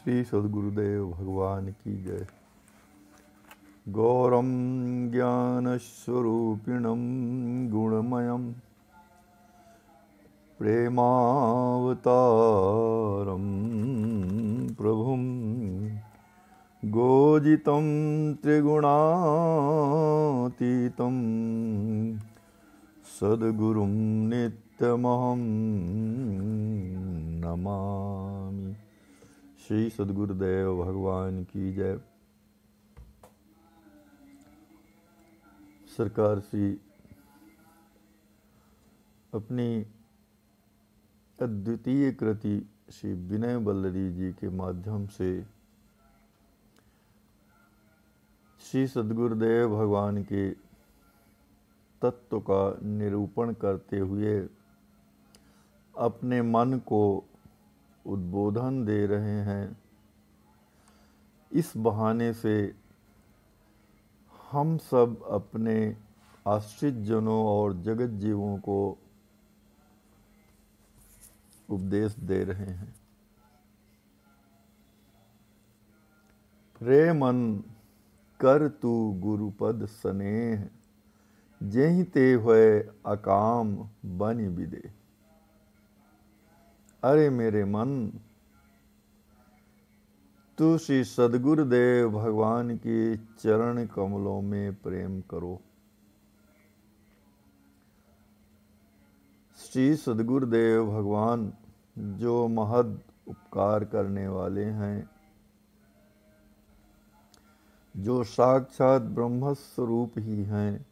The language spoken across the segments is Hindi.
श्री सद्गुरुदेव भगवान की जय। गौरम ज्ञानस्वरूपिणं गुणमयं प्रेमावतारं प्रभुं गोजितं त्रिगुणातीतं सद्गुरुं नित्यमहं नमामि। श्री सद्गुरुदेव भगवान की जय। सरकार श्री अपनी अद्वितीय कृति श्री विनय बल्लरी जी के माध्यम से श्री सद्गुरुदेव भगवान के तत्व का निरूपण करते हुए अपने मन को उद्बोधन दे रहे हैं। इस बहाने से हम सब अपने आश्रित जनों और जगत जीवों को उपदेश दे रहे हैं। रे मन कर तू गुरुपद स्नेह, जेहि ते होए अकाम बनि बिदे। अरे मेरे मन, तू श्री सद्गुरुदेव भगवान के चरण कमलों में प्रेम करो। श्री सद्गुरुदेव भगवान जो महद उपकार करने वाले हैं, जो साक्षात ब्रह्म स्वरूप ही हैं,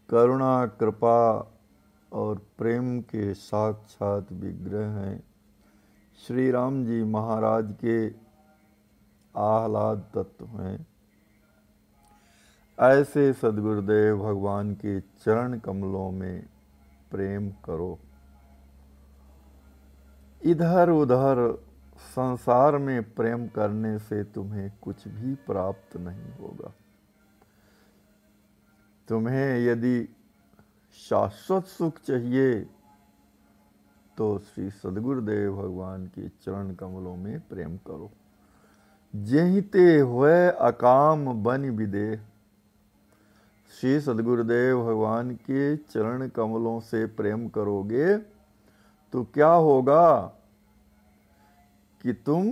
करुणा कृपा और प्रेम के साक्षात विग्रह हैं, श्री राम जी महाराज के आह्लाद तत्व हैं। ऐसे सद्गुरुदेव भगवान के चरण कमलों में प्रेम करो। इधर उधर संसार में प्रेम करने से तुम्हें कुछ भी प्राप्त नहीं होगा। तुम्हें यदि शाश्वत सुख चाहिए तो श्री सद्गुरुदेव भगवान के चरण कमलों में प्रेम करो। जेहि ते होए अकाम बनि बिदे। श्री सद्गुरुदेव भगवान के चरण कमलों से प्रेम करोगे तो क्या होगा कि तुम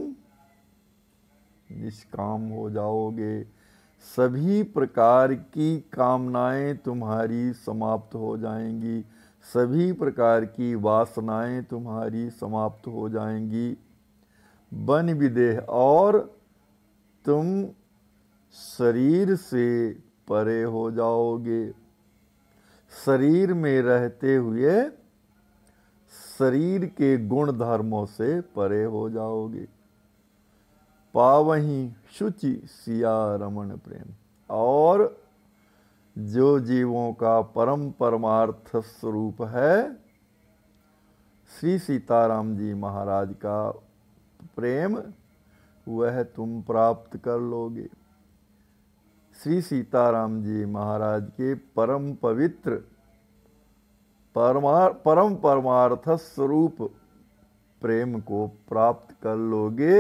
निष्काम हो जाओगे। सभी प्रकार की कामनाएं तुम्हारी समाप्त हो जाएंगी, सभी प्रकार की वासनाएं तुम्हारी समाप्त हो जाएंगी। बन विदेह, और तुम शरीर से परे हो जाओगे। शरीर में रहते हुए शरीर के गुण धर्मों से परे हो जाओगे। पावहीं शुचि सिया रमण प्रेम। और जो जीवों का परम परमार्थ स्वरूप है, श्री सीताराम जी महाराज का प्रेम, वह तुम प्राप्त कर लोगे। श्री सीताराम जी महाराज के परम पवित्र परम परमार्थ स्वरूप प्रेम को प्राप्त कर लोगे।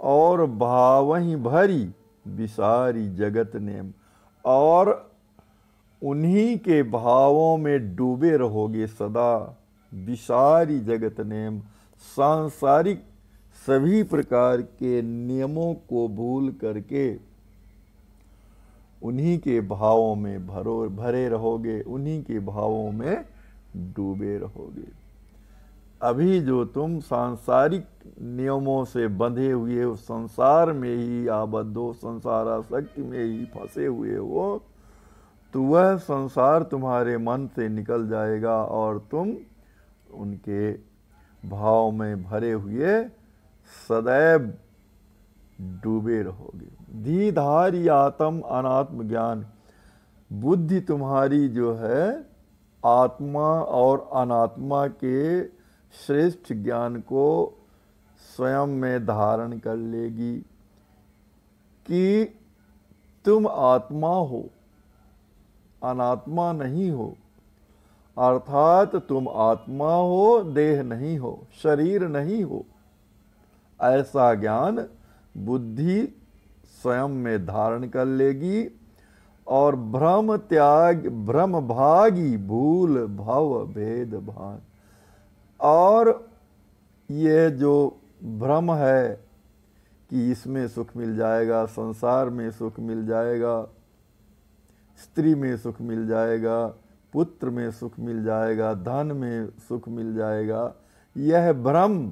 और भावहीं भरी विसारी जगत नेम, और उन्हीं के भावों में डूबे रहोगे सदा। विसारी जगत नेम, सांसारिक सभी प्रकार के नियमों को भूल करके उन्हीं के भावों में भरे रहोगे, उन्हीं के भावों में डूबे रहोगे। अभी जो तुम सांसारिक नियमों से बंधे हुए हो, संसार में ही आबद्ध हो, संसारासक्ति में ही फंसे हुए हो, तो वह संसार तुम्हारे मन से निकल जाएगा और तुम उनके भाव में भरे हुए सदैव डूबे रहोगे। धीधारी आत्म अनात्म ज्ञान, बुद्धि तुम्हारी जो है आत्मा और अनात्मा के श्रेष्ठ ज्ञान को स्वयं में धारण कर लेगी कि तुम आत्मा हो, अनात्मा नहीं हो। अर्थात तुम आत्मा हो, देह नहीं हो, शरीर नहीं हो। ऐसा ज्ञान बुद्धि स्वयं में धारण कर लेगी और भ्रम त्याग, भ्रम भागी भूल भव भेद भान। और ये जो भ्रम है कि इसमें सुख मिल जाएगा, संसार में सुख मिल जाएगा, स्त्री में सुख मिल जाएगा, पुत्र में सुख मिल जाएगा, धन में सुख मिल जाएगा, यह भ्रम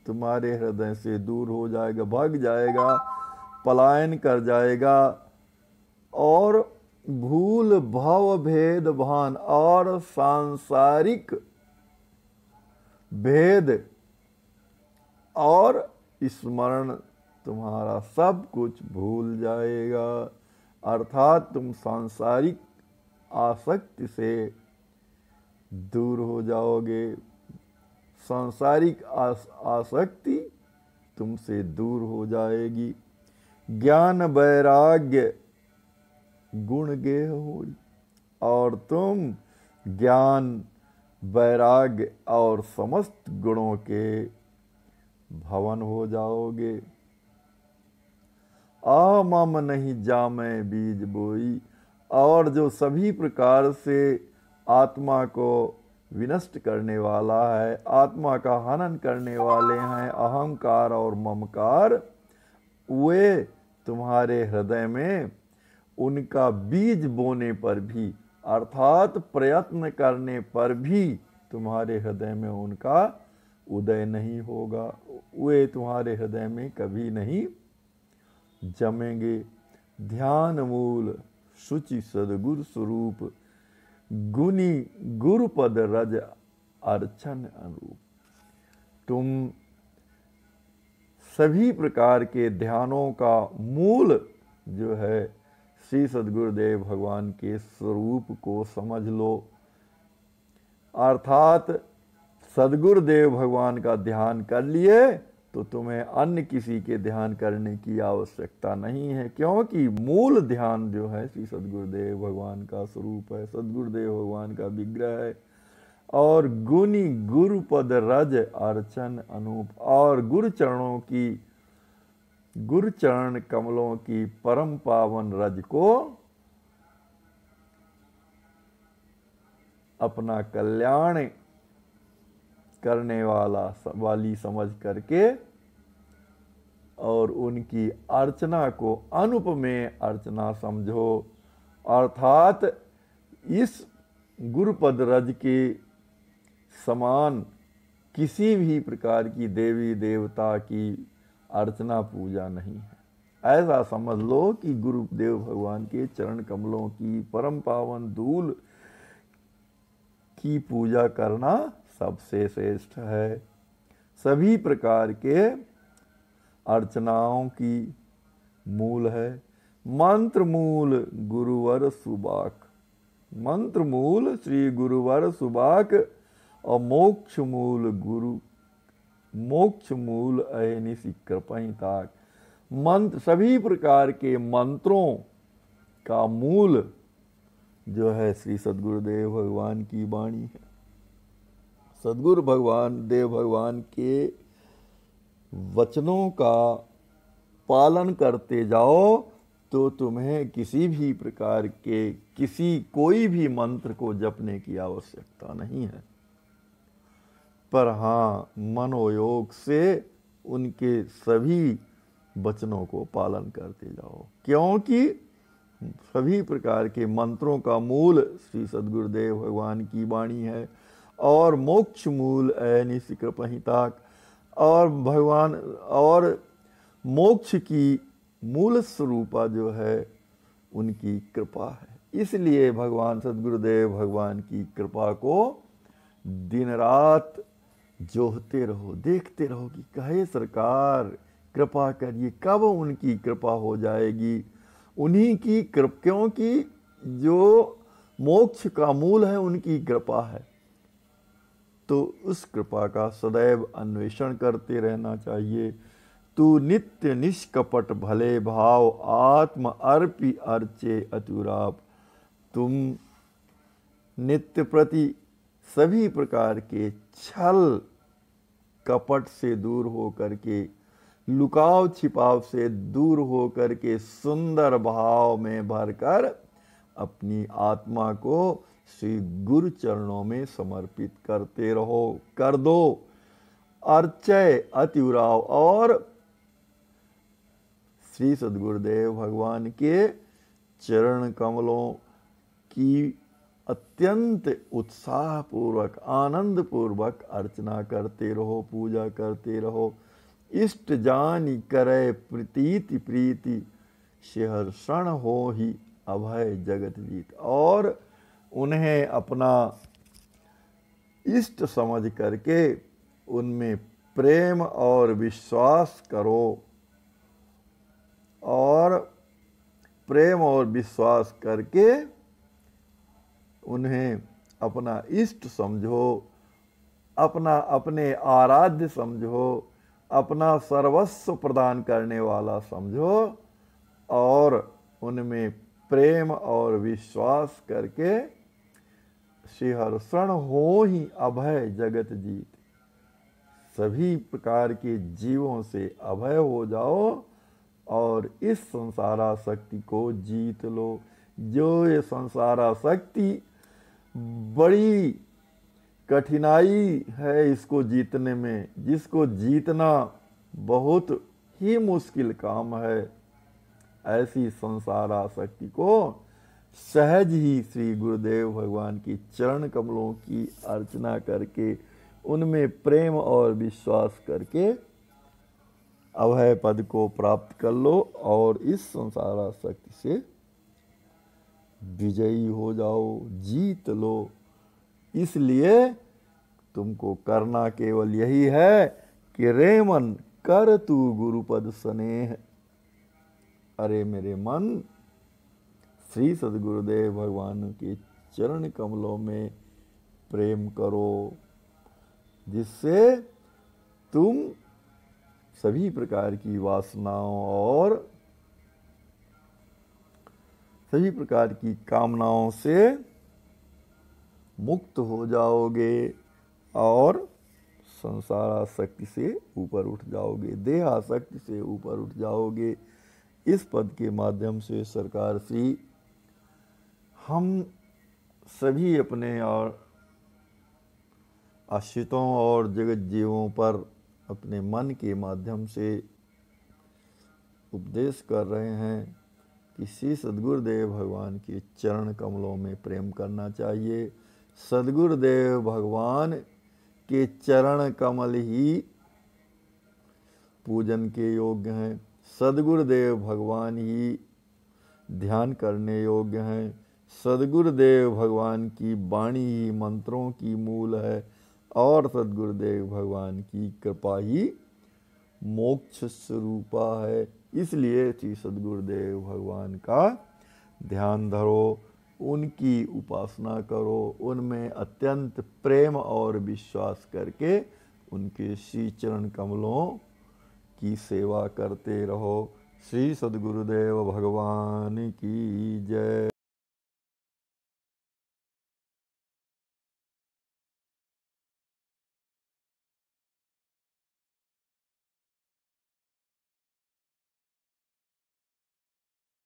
तुम्हारे हृदय से दूर हो जाएगा, भाग जाएगा, पलायन कर जाएगा। और भूल भव भेद भान, और सांसारिक भेद और स्मरण तुम्हारा सब कुछ भूल जाएगा। अर्थात तुम सांसारिक आसक्ति से दूर हो जाओगे, सांसारिक आसक्ति तुमसे दूर हो जाएगी। ज्ञान वैराग्य गुण गेह होई, और तुम ज्ञान वैराग्य और समस्त गुणों के भवन हो जाओगे। आ मम नहीं जामै बीज बोई, और जो सभी प्रकार से आत्मा को विनष्ट करने वाला है, आत्मा का हनन करने वाले हैं अहंकार और ममकार, वे तुम्हारे हृदय में उनका बीज बोने पर भी, अर्थात प्रयत्न करने पर भी तुम्हारे हृदय में उनका उदय नहीं होगा, वे तुम्हारे हृदय में कभी नहीं जमेंगे। ध्यान मूल शुचि सदगुरु स्वरूप, गुनी गुरुपद रज अर्चन अनुरूप। तुम सभी प्रकार के ध्यानों का मूल जो है श्री सद्गुरुदेव भगवान के स्वरूप को समझ लो। अर्थात सद्गुरुदेव भगवान का ध्यान कर लिए तो तुम्हें अन्य किसी के ध्यान करने की आवश्यकता नहीं है, क्योंकि मूल ध्यान जो है श्री सद्गुरुदेव भगवान का स्वरूप है, सद्गुरुदेव भगवान का विग्रह है। और गुनी गुरुपद रज अर्चन अनूप, और गुरु चरण कमलों की परम पावन रज को अपना कल्याण करने वाली समझ करके और उनकी अर्चना को अनुपमेय अर्चना समझो। अर्थात इस गुरुपद रज के समान किसी भी प्रकार की देवी देवता की अर्चना पूजा नहीं है। ऐसा समझ लो कि गुरुदेव भगवान के चरण कमलों की परम पावन धूल की पूजा करना सबसे श्रेष्ठ है। सभी प्रकार के अर्चनाओं की मूल है मंत्र मूल गुरुवर सुबाक, मंत्र मूल श्री गुरुवर सुबाक, और मोक्ष मूल अहनिशि कृपहि ताक। मंत्र सभी प्रकार के मंत्रों का मूल जो है श्री सद्गुरुदेव भगवान की वाणी है। सद्गुरु भगवान देव भगवान के वचनों का पालन करते जाओ तो तुम्हें किसी भी प्रकार के कोई भी मंत्र को जपने की आवश्यकता नहीं है। पर हाँ, मनोयोग से उनके सभी वचनों को पालन करते जाओ, क्योंकि सभी प्रकार के मंत्रों का मूल श्री सद्गुरुदेव भगवान की वाणी है। और मोक्ष मूल अहनिशि कृपहि ताक, और भगवान और मोक्ष की मूल स्वरूपा जो है उनकी कृपा है। इसलिए भगवान सद्गुरुदेव भगवान की कृपा को दिन रात जोहते रहो, देखते रहो कि कहे सरकार कृपा करिए, कब उनकी कृपा हो जाएगी। उन्हीं की कृपा, क्योंकि जो मोक्ष का मूल है उनकी कृपा है, तो उस कृपा का सदैव अन्वेषण करते रहना चाहिए। तू नित्य निष्कपट भले भाव, आत्म अर्पि अर्चे अतुराप। तुम नित्य प्रति सभी प्रकार के छल कपट से दूर हो करके, लुकाव छिपाव से दूर हो करके सुंदर भाव में भरकर अपनी आत्मा को श्री गुरु चरणों में समर्पित करते रहो। कर दो अर्चय अतिउराव और श्री सद्गुरुदेव भगवान के चरण कमलों की अत्यंत उत्साह पूर्वक आनंद पूर्वक अर्चना करते रहो, पूजा करते रहो। इष्ट जानि करे प्रीति प्रीति, सहर्षण हो ही अभय जगत जीत। और उन्हें अपना इष्ट समझ करके उनमें प्रेम और विश्वास करो, और प्रेम और विश्वास करके उन्हें अपना इष्ट समझो, अपने आराध्य समझो, अपना सर्वस्व प्रदान करने वाला समझो, और उनमें प्रेम और विश्वास करके सहर्षण हो ही अभय जगत जीत। सभी प्रकार के जीवों से अभय हो जाओ और इस संसारासक्ति को जीत लो। जो ये संसारासक्ति बड़ी कठिनाई है इसको जीतने में, जिसको जीतना बहुत ही मुश्किल काम है, ऐसी संसारासक्ति को सहज ही श्री गुरुदेव भगवान की चरण कमलों की अर्चना करके उनमें प्रेम और विश्वास करके अभय पद को प्राप्त कर लो और इस संसारासक्ति से विजयी हो जाओ, जीत लो। इसलिए तुमको करना केवल यही है कि रे मन कर तू गुरुपद स्नेह। अरे मेरे मन, श्री सद्गुरुदेव भगवान के चरण कमलों में प्रेम करो, जिससे तुम सभी प्रकार की वासनाओं और सभी प्रकार की कामनाओं से मुक्त हो जाओगे और संसारासक्ति से ऊपर उठ जाओगे, देहासक्ति से ऊपर उठ जाओगे। इस पद के माध्यम से सरकार श्री हम सभी अपने और आश्रितों और जगत जीवों पर अपने मन के माध्यम से उपदेश कर रहे हैं कि श्री सद्गुरुदेव भगवान के चरण कमलों में प्रेम करना चाहिए। सद्गुरुदेव भगवान के चरण कमल ही पूजन के योग्य हैं। सद्गुरुदेव भगवान ही ध्यान करने योग्य हैं। सद्गुरुदेव भगवान की वाणी ही मंत्रों की मूल है और सद्गुरुदेव भगवान की कृपा ही मोक्ष स्वरूपा है। इसलिए श्री सद्गुरुदेव भगवान का ध्यान धरो, उनकी उपासना करो, उनमें अत्यंत प्रेम और विश्वास करके उनके श्री चरण कमलों की सेवा करते रहो। श्री सद्गुरुदेव भगवान की जय।